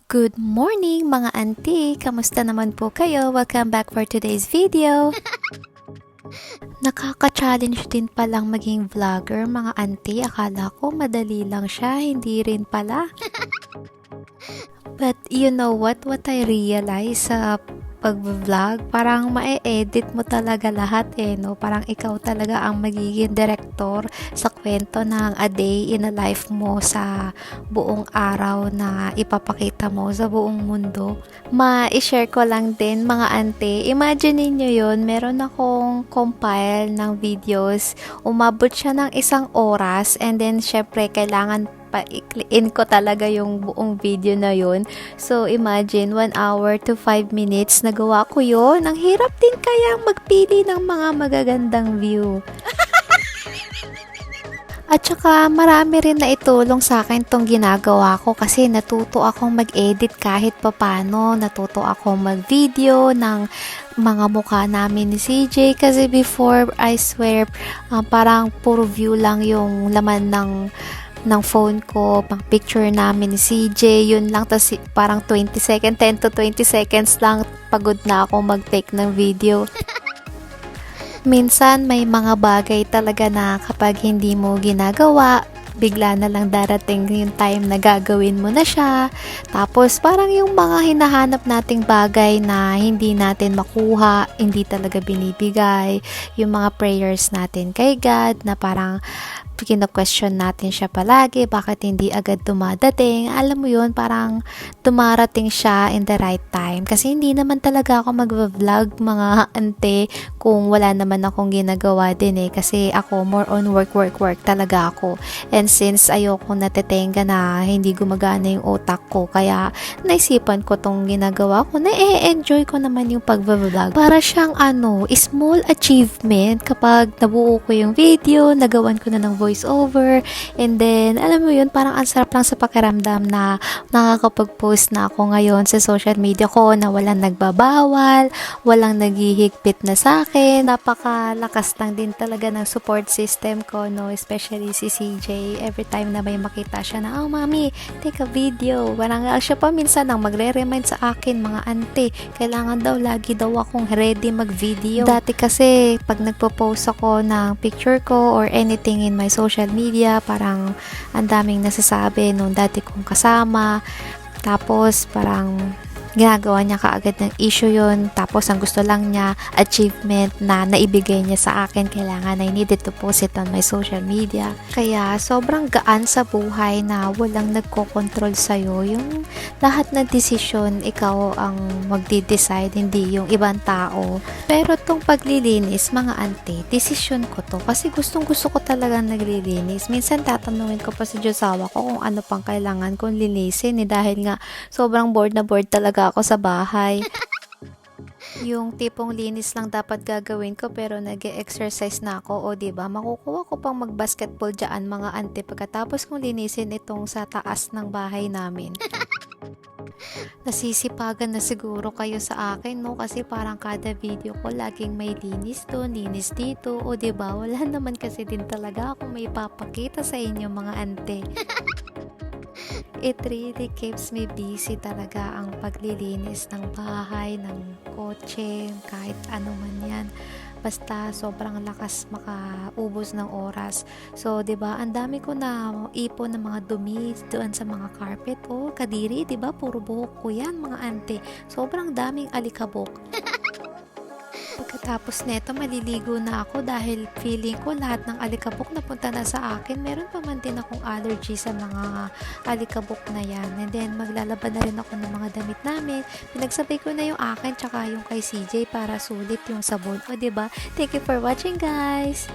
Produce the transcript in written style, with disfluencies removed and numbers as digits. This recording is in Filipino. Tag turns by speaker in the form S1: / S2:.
S1: Good morning mga auntie! Kamusta naman po kayo? Welcome back for today's video! Nakaka-challenge din palang maging vlogger mga auntie. Akala ko madali lang siya, hindi rin pala. But you know what I realize sa pag-vlog? Parang ma-edit mo talaga lahat no? Parang ikaw talaga ang magiging director sa kwento ng a day in a life mo sa buong araw na ipapakita mo sa buong mundo. Ma-share ko lang din mga ante. Imagine niyo yun, meron akong compile ng videos. Umabot siya ng 1 oras and then syempre kailangan pa-in ko talaga yung buong video na yun. So, imagine 1 hour to 5 minutes nagawa ko yun. Ang hirap din kayang magpili ng mga magagandang view. At saka marami rin na itulong sa akin tong ginagawa ko kasi natuto akong mag-edit kahit papano. Natuto akong mag-video ng mga mukha namin ni CJ kasi before, I swear, parang puro view lang yung laman ng phone ko, pang picture namin ni CJ, yun lang, tas parang 10 to 20 seconds lang, pagod na ako mag-take ng video. Minsan may mga bagay talaga na kapag hindi mo ginagawa, bigla na lang darating yung time na gagawin mo na siya. Tapos parang yung mga hinahanap nating bagay na hindi natin makuha, hindi talaga binibigay. Yung mga prayers natin kay God na parang kino-question natin siya palagi, bakit hindi agad dumadating. Alam mo yun, parang dumarating siya in the right time. Kasi hindi naman talaga ako mag-vlog mga ante kung wala naman akong ginagawa din kasi ako more on work talaga ako. And since ayoko natetenga na hindi gumagana yung utak ko, kaya naisipan ko tong ginagawa ko, na-enjoy ko naman yung pag-vlog. Para siyang small achievement kapag nabuo ko yung video, nagawan ko na ng voice over, and then alam mo yun, parang ang sarap lang sa pakiramdam na nakakapag-post na ako ngayon sa social media ko na walang nagbabawal, walang naghihigpit na sa akin. Napakalakas lang din talaga ng support system ko, especially si CJ. Every time na may makita siya na, oh mami, take a video, parang siya pa minsan ang magre-remind sa akin, mga ante, kailangan daw lagi daw akong ready mag-video. Dati kasi pag nagpo-post ako ng picture ko or anything in my social media, parang ang daming nasasabi nung dati kong kasama, tapos parang ginagawa niya kaagad ng issue yun, tapos ang gusto lang niya achievement na naibigay niya sa akin, kailangan I needed to post it on my social media. Kaya sobrang gaan sa buhay na walang nagko-control sa'yo, yung lahat ng desisyon ikaw ang magdi-decide, hindi yung ibang tao. Pero tong paglilinis mga ante, desisyon ko to kasi gustong gusto ko talaga naglilinis. Minsan tatanungin ko pa sa Diyosawa ko kung ano pang kailangan kong linisin dahil nga sobrang bored na bored talaga ako sa bahay. Yung tipong linis lang dapat gagawin ko pero nag-exercise na ako, o diba, makukuha ko pang mag-basketball dyan mga ante pagkatapos kong linisin itong sa taas ng bahay namin. Nasisipagan na siguro kayo sa akin kasi parang kada video ko laging may linis doon, linis dito, o diba, wala naman kasi din talaga ako may papakita sa inyo mga ante. It really keeps me busy talaga ang paglilinis ng bahay, ng kotse, kahit ano man yan. Basta sobrang lakas makaubos ng oras. So, 'di ba? Ang dami ko na ipon ng mga dumi doon sa mga carpet. Oh, kadiri, 'di ba? Puro buhok ko 'yan, mga ante. Sobrang daming alikabok. Pagkatapos neto, maliligo na ako dahil feeling ko lahat ng alikabok napunta na sa akin. Meron pa man din akong allergy sa mga alikabok na yan. And then, maglalaba na rin ako ng mga damit namin. Pinagsabay ko na yung akin tsaka yung kay CJ para sulit yung sabon. O, diba? Thank you for watching, guys!